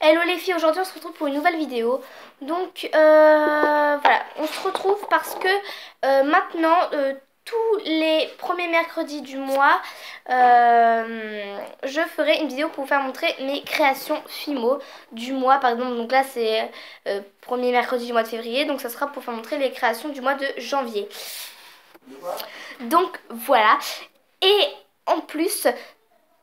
Hello les filles, aujourd'hui on se retrouve pour une nouvelle vidéo. Donc voilà, on se retrouve parce que maintenant tous les premiers mercredis du mois je ferai une vidéo pour vous faire montrer mes créations Fimo du mois par exemple. Donc là c'est premier mercredi du mois de février, donc ça sera pour faire montrer les créations du mois de janvier. Donc voilà, et en plus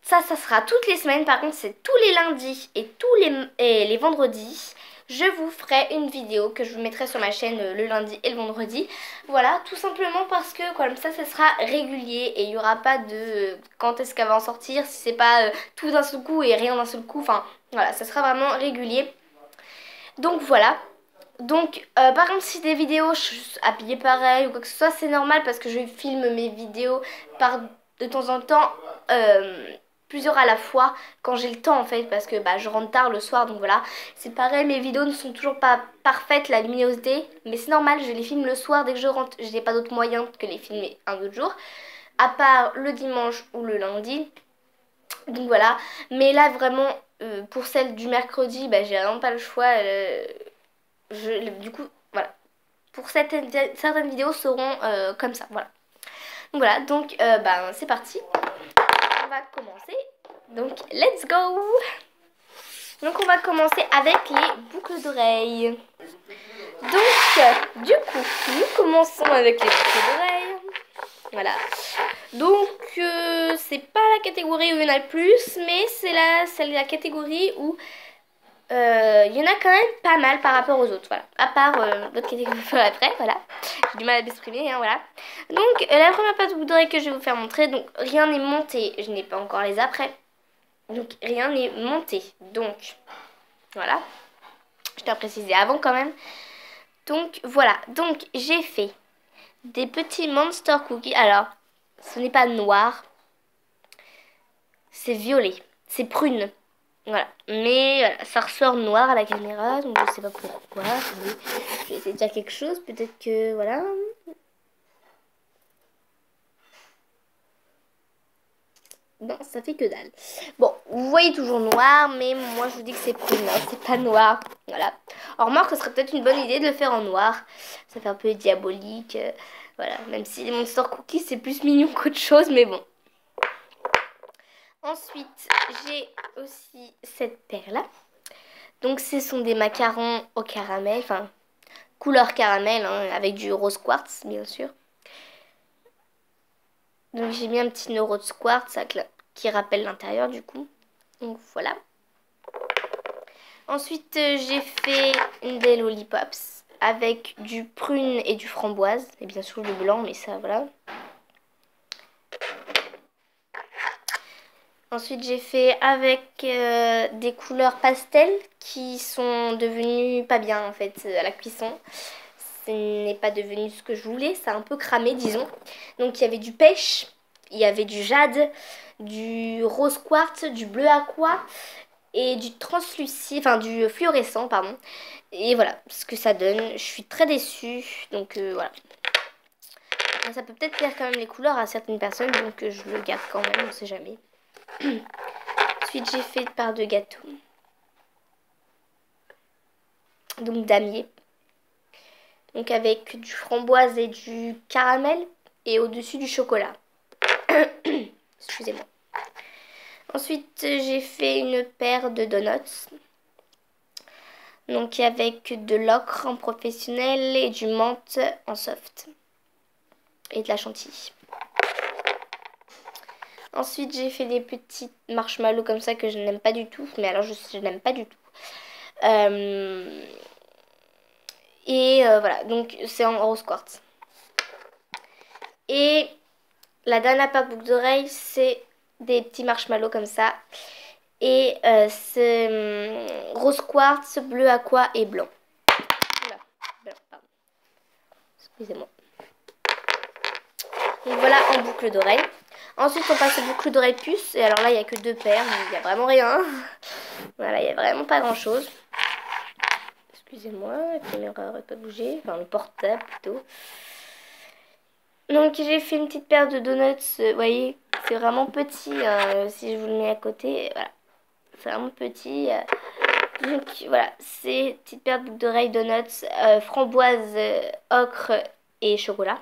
ça sera toutes les semaines. Par contre, c'est tous les lundis et les vendredis. Je vous ferai une vidéo que je vous mettrai sur ma chaîne le lundi et le vendredi. Voilà, tout simplement parce que comme ça sera régulier et il n'y aura pas de quand est-ce qu'elle va en sortir. Si c'est pas tout d'un seul coup et rien d'un seul coup. Enfin, voilà, ça sera vraiment régulier. Donc voilà. Donc, par exemple, si des vidéos je suis habillée pareil ou quoi que ce soit, c'est normal parce que je filme mes vidéos de temps en temps, plusieurs à la fois, quand j'ai le temps en fait, parce que je rentre tard le soir, donc voilà. C'est pareil, mes vidéos ne sont toujours pas parfaites, la luminosité, mais c'est normal, je les filme le soir dès que je rentre. Je n'ai pas d'autre moyen que les filmer un autre jour, à part le dimanche ou le lundi. Donc voilà, mais là vraiment, pour celle du mercredi, j'ai vraiment pas le choix. Du coup, voilà. Pour certaines vidéos seront comme ça, voilà. Donc voilà, donc c'est parti. On va commencer. Donc, let's go. Donc, on va commencer avec les boucles d'oreilles. Donc, du coup, nous commençons avec les boucles d'oreilles. Voilà. Donc, c'est pas la catégorie où il y en a le plus, mais c'est la catégorie où il y en a quand même pas mal par rapport aux autres, voilà. À part d'autres catégories après, voilà. J'ai du mal à m'exprimer, hein, voilà. Donc, la première patte de boucle d'oreille que je vais vous faire montrer, donc rien n'est monté, je n'ai pas encore les après. Donc, rien n'est monté. Donc, voilà. Je t'ai précisé avant quand même. Donc, voilà. Donc, j'ai fait des petits Monster Cookies. Alors, ce n'est pas noir. C'est violet. C'est prune. Voilà, mais voilà, ça ressort noir à la caméra, donc je sais pas pourquoi. Je vais essayer de dire quelque chose, peut-être que voilà. Non, ça fait que dalle. Bon, vous voyez toujours noir, mais moi je vous dis que c'est prune, hein, c'est pas noir. Voilà. Alors, remarque, ce serait peut-être une bonne idée de le faire en noir. Ça fait un peu diabolique. Voilà, même si les Monster Cookies c'est plus mignon qu'autre chose, mais bon. Ensuite, j'ai aussi cette paire-là. Donc, ce sont des macarons au caramel, enfin, couleur caramel, hein, avec du rose quartz, bien sûr. Donc, j'ai mis un petit nœud rose quartz qui rappelle l'intérieur, du coup. Donc, voilà. Ensuite, j'ai fait des lollipops avec du prune et du framboise. Et bien sûr, le blanc, mais ça, voilà. Ensuite, j'ai fait avec des couleurs pastel qui sont devenues pas bien en fait à la cuisson. Ce n'est pas devenu ce que je voulais, ça a un peu cramé disons. Donc il y avait du pêche, il y avait du jade, du rose quartz, du bleu aqua et du translucide, enfin du fluorescent pardon. Et voilà ce que ça donne, je suis très déçue donc voilà. Ça peut peut-être plaire quand même les couleurs à certaines personnes donc je le garde quand même, on sait jamais. Ensuite, j'ai fait part de gâteau. Donc damier. Donc avec du framboise et du caramel. Et au-dessus du chocolat. Excusez-moi. Ensuite, j'ai fait une paire de donuts. Donc avec de l'ocre en professionnel et du menthe en soft. Et de la chantilly. Ensuite, j'ai fait des petits marshmallows comme ça que je n'aime pas du tout. Mais alors, je n'aime pas du tout. Et voilà, donc c'est en rose quartz. Et la dernière paire de boucles d'oreilles, c'est des petits marshmallows comme ça. Et c'est rose quartz, bleu aqua et blanc. Oula, blanc, pardon. Excusez-moi. Donc voilà en boucle d'oreille. Ensuite, on passe aux boucles d'oreilles puce. Et alors là, il n'y a que deux paires. Il n'y a vraiment rien. Voilà, il n'y a vraiment pas grand-chose. Excusez-moi, la caméra n'arrête pas de bouger. Enfin, le portable plutôt. Donc, j'ai fait une petite paire de donuts. Vous voyez, c'est vraiment petit. Si je vous le mets à côté, voilà. C'est vraiment petit. Donc voilà, c'est une petite paire de boucles d'oreilles donuts, framboise, ocre et chocolat.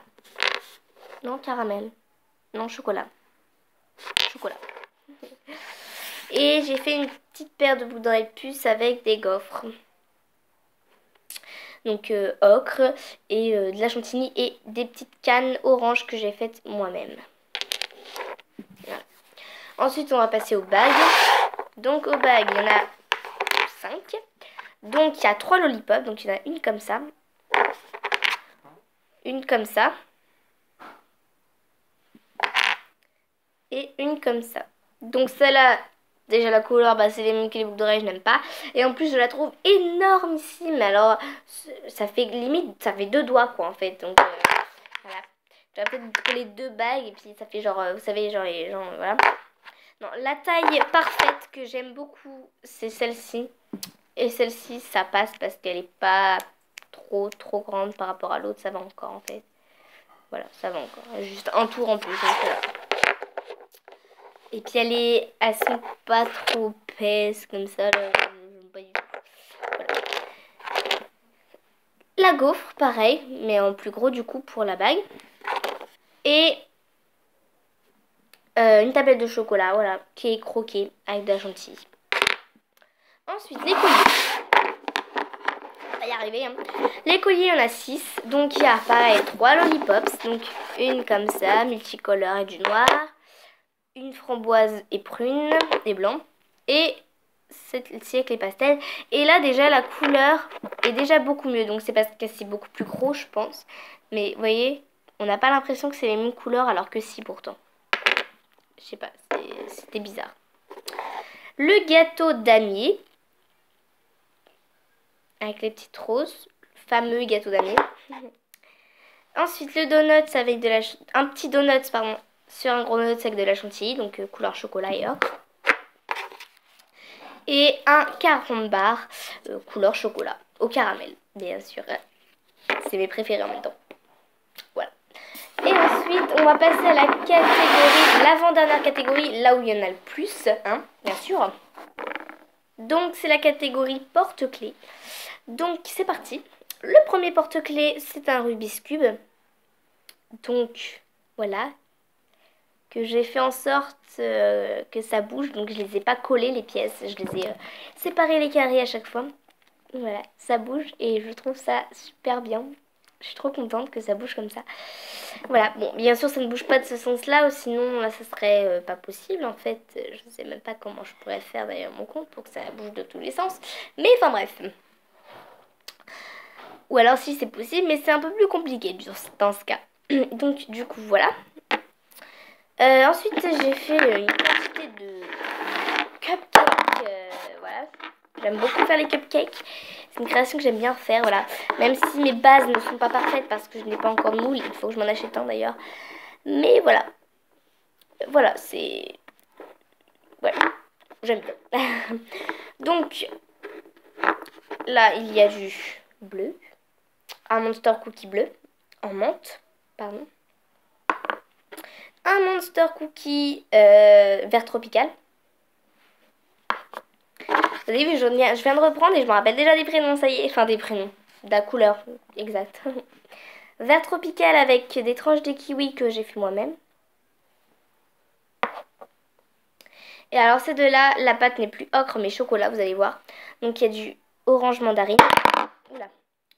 Non, caramel. Non, chocolat. Chocolat. Et j'ai fait une petite paire de boucles d'oreilles puce avec des gaufres. Donc ocre et de la chantilly et des petites cannes oranges que j'ai faites moi-même. Voilà. Ensuite, on va passer aux bagues. Donc aux bagues, il y en a 5. Donc il y a 3 lollipops. Donc il y en a une comme ça. Une comme ça. Et une comme ça. Donc celle-là, déjà la couleur, bah, c'est les mêmes que les boucles d'oreilles, je n'aime pas. Et en plus je la trouve énormissime. Alors ça fait limite, ça fait 2 doigts quoi en fait. Donc voilà. Je vais peut-être coller 2 bagues et puis ça fait genre, vous savez, genre les gens, voilà. Non, la taille parfaite que j'aime beaucoup, c'est celle-ci. Et celle-ci, ça passe parce qu'elle est pas trop grande par rapport à l'autre. Ça va encore en fait. Voilà, ça va encore. Juste un tour en plus. Donc, voilà. Et puis elles sont pas trop épaisses comme ça. Là, pas du tout. Voilà. La gaufre, pareil, mais en plus gros du coup pour la bague. Et une tablette de chocolat, voilà, qui est croquée avec de la chantilly. Ensuite, les colliers. On va y arriver. Hein. Les colliers, il y en a 6. Donc il y a pareil 3 lollipops. Donc une comme ça, multicolore et du noir. Une framboise et prune et blanc. Et celle-ci avec les pastels. Et là déjà la couleur est déjà beaucoup mieux. Donc c'est parce que c'est beaucoup plus gros je pense. Mais vous voyez, on n'a pas l'impression que c'est les mêmes couleurs alors que si pourtant. Je sais pas, c'était bizarre. Le gâteau damier. Avec les petites roses. Le fameux gâteau damier. Ensuite le donut avec un petit donut pardon, sur un gros donut avec de la chantilly. Donc couleur chocolat et ocre. Et un carambar couleur chocolat au caramel, bien sûr. C'est mes préférés en même temps. Voilà. Et ensuite, on va passer à la catégorie, l'avant-dernière catégorie, là où il y en a le plus, hein, bien sûr. Donc, c'est la catégorie porte-clés. Donc, c'est parti. Le premier porte-clés, c'est un Rubik's Cube. Donc, voilà. Que j'ai fait en sorte que ça bouge. Donc, je les ai pas collés, les pièces. Je les ai séparés les carrés à chaque fois. Voilà, ça bouge et je trouve ça super bien. Je suis trop contente que ça bouge comme ça. Voilà, bon, bien sûr, ça ne bouge pas de ce sens-là, sinon, là, ça serait pas possible, en fait. Je ne sais même pas comment je pourrais faire, d'ailleurs, mon compte pour que ça bouge de tous les sens. Mais, enfin, bref. Ou alors, si, c'est possible, mais c'est un peu plus compliqué dans ce cas. Donc, du coup, voilà. Ensuite, j'ai fait une quantité de cupcakes. Voilà. J'aime beaucoup faire les cupcakes. C'est une création que j'aime bien faire, voilà. Même si mes bases ne sont pas parfaites parce que je n'ai pas encore de moule. Il faut que je m'en achète un d'ailleurs. Mais voilà. Voilà, c'est... Voilà. J'aime bien. Donc, là, il y a du bleu. Un Monster Cookie bleu. En menthe, pardon. Un Monster Cookie vert tropical. Vous avez vu, je viens de reprendre et je me rappelle déjà des prénoms, ça y est. Enfin, des prénoms. De la couleur, exact. Vert tropical avec des tranches de kiwi que j'ai fait moi-même. Et alors, ces deux-là, la pâte n'est plus ocre mais chocolat, vous allez voir. Donc, il y a du orange mandarine. Oula.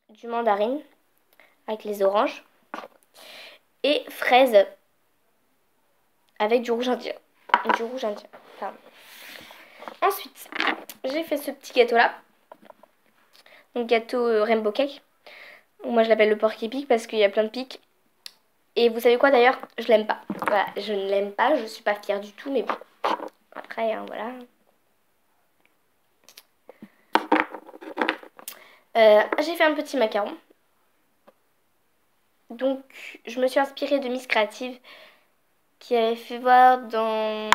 Du mandarine avec les oranges. Et fraise avec du rouge indien. Du rouge indien, pardon. Ensuite, j'ai fait ce petit gâteau-là. Donc, gâteau rainbow cake. Moi, je l'appelle le porc épic parce qu'il y a plein de pics. Et vous savez quoi d'ailleurs? Je l'aime pas. Voilà, je ne l'aime pas, je suis pas fière du tout, mais bon. Après, hein, voilà. J'ai fait un petit macaron. Donc, je me suis inspirée de Miss Creative qui avait fait voir dans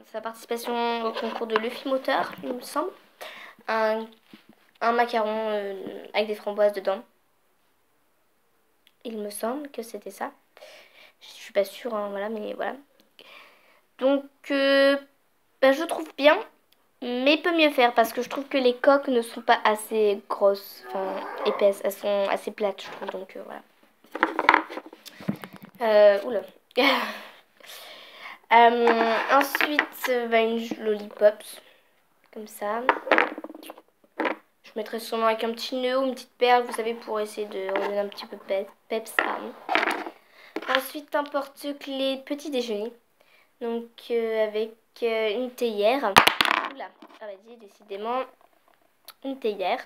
sa participation au concours de Luffy Moteur, il me semble, un macaron avec des framboises dedans. Il me semble que c'était ça. Je suis pas sûre, hein, voilà, mais voilà. Donc, bah, je trouve bien. mais peut mieux faire parce que je trouve que les coques ne sont pas assez grosses, enfin épaisses, elles sont assez plates je trouve, donc voilà. Oula. Ensuite, une lollipops, comme ça. Je mettrai sûrement avec un petit nœud ou une petite perle, vous savez, pour essayer de redonner un petit peu peps. Ensuite, un porte-clés petit déjeuner. Donc, avec une théière. Oula, ah vas-y, décidément, une théière.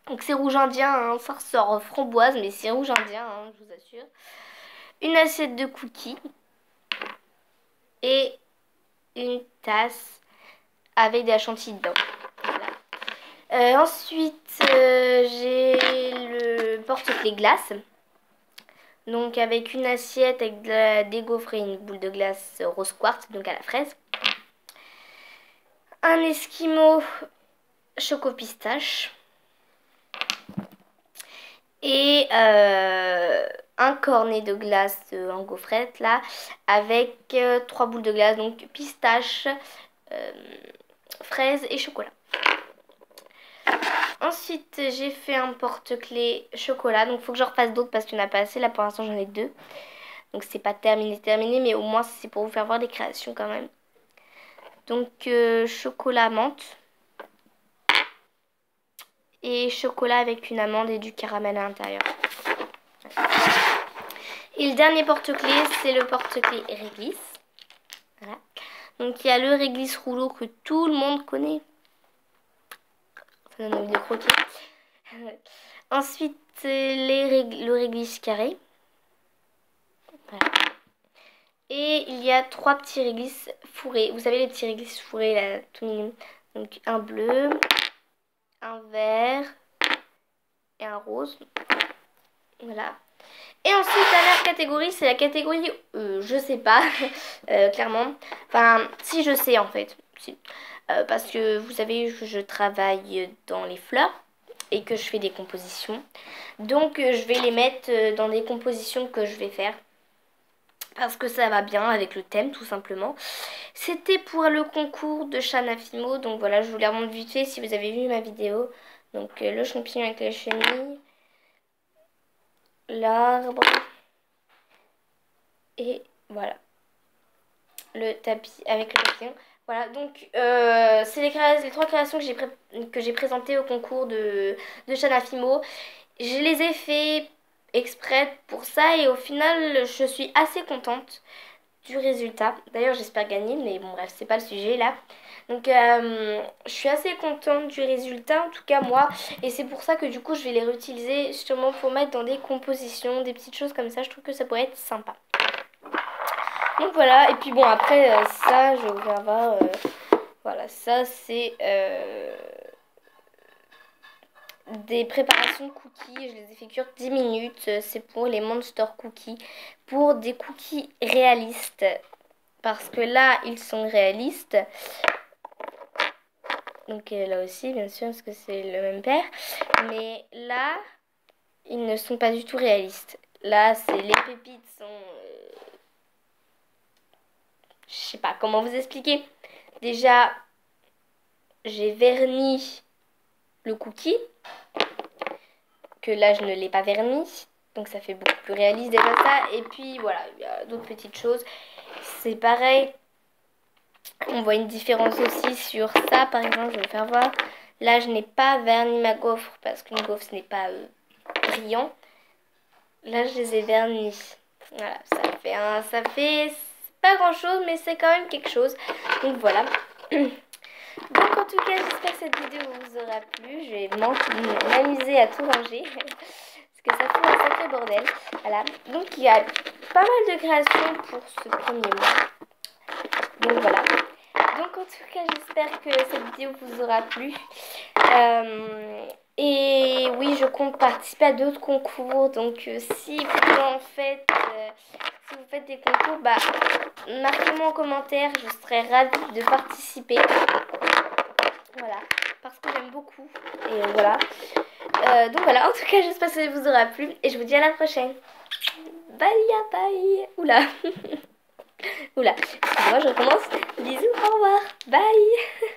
Donc, c'est rouge indien, hein, ça ressort framboise, mais c'est rouge indien, hein, je vous assure. Une assiette de cookies. Et une tasse avec des chantilly dedans. Voilà. Ensuite, j'ai le porte-clés glace. Donc avec une assiette avec des gaufres et une boule de glace rose quartz, donc à la fraise. Un esquimau choco pistache. Et un cornet de glace en gaufrette là, avec 3 boules de glace, donc pistache, fraise et chocolat. Ensuite, j'ai fait un porte-clés chocolat. Donc, il faut que j'en refasse d'autres parce qu'il n'y en a pas assez. Là, pour l'instant, j'en ai 2. Donc, c'est pas terminé. Mais au moins, c'est pour vous faire voir des créations quand même. Donc, chocolat menthe. Et chocolat avec une amande et du caramel à l'intérieur. Et le dernier porte-clés, c'est le porte-clés réglisse. Voilà. Donc, il y a le réglisse rouleau que tout le monde connaît. Ça donne envie de croquer. Ensuite, le réglisse carré. Voilà. Et il y a 3 petits réglisses fourrés. Vous savez les petits réglisses fourrés là, tout mignon. Donc un bleu, un vert et un rose. Voilà. Et ensuite, la dernière catégorie, c'est la catégorie je sais pas, clairement. Enfin, si je sais en fait. Si. Parce que vous savez, je travaille dans les fleurs et que je fais des compositions. Donc, je vais les mettre dans des compositions que je vais faire. Parce que ça va bien avec le thème tout simplement. C'était pour le concours de Chana Fimo. Donc voilà, je vous les remonte vite fait si vous avez vu ma vidéo. Donc le champignon avec la chenille. L'arbre. Et voilà. Le tapis avec le papillon. Voilà, donc c'est les 3 créations que j'ai présentées au concours de Chana Fimo. Je les ai fait exprès pour ça et au final je suis assez contente du résultat. D'ailleurs j'espère gagner, mais bon bref, c'est pas le sujet là. Donc je suis assez contente du résultat en tout cas moi, et c'est pour ça que du coup je vais les réutiliser sûrement pour mettre dans des compositions, des petites choses comme ça. Je trouve que ça pourrait être sympa. Donc voilà, et puis bon après ça je vais vous faire voir, voilà, ça c'est des préparations de cookies. Je les ai fait cuire 10 minutes. C'est pour les Monster Cookies. Pour des cookies réalistes. Parce que là, ils sont réalistes. Donc là aussi, bien sûr, parce que c'est le même père. Mais là, ils ne sont pas du tout réalistes. Là, les pépites sont... je sais pas comment vous expliquer. Déjà, j'ai verni le cookie. Que là je ne l'ai pas verni, donc ça fait beaucoup plus réaliste déjà ça. Et puis voilà, il y a d'autres petites choses, c'est pareil, on voit une différence aussi sur ça. Par exemple, je vais vous faire voir, là je n'ai pas verni ma gaufre parce qu'une gaufre ce n'est pas brillant. Là je les ai vernis, voilà, ça fait pas grand chose mais c'est quand même quelque chose. Donc voilà. Donc en tout cas, j'espère que cette vidéo vous aura plu. Je vais m'amuser à tout ranger parce que ça fait un sacré bordel. Voilà. Donc il y a pas mal de créations pour ce premier mois. Donc voilà. Donc en tout cas, j'espère que cette vidéo vous aura plu. Et oui, je compte participer à d'autres concours. Donc si vous faites des concours, bah marquez-moi en commentaire. Je serais ravie de participer. Voilà, parce que j'aime beaucoup. Et voilà. Donc voilà, en tout cas, j'espère que ça vous aura plu. Et je vous dis à la prochaine. Bye, bye. Oula. Oula, moi je recommence. Bisous, au revoir, bye.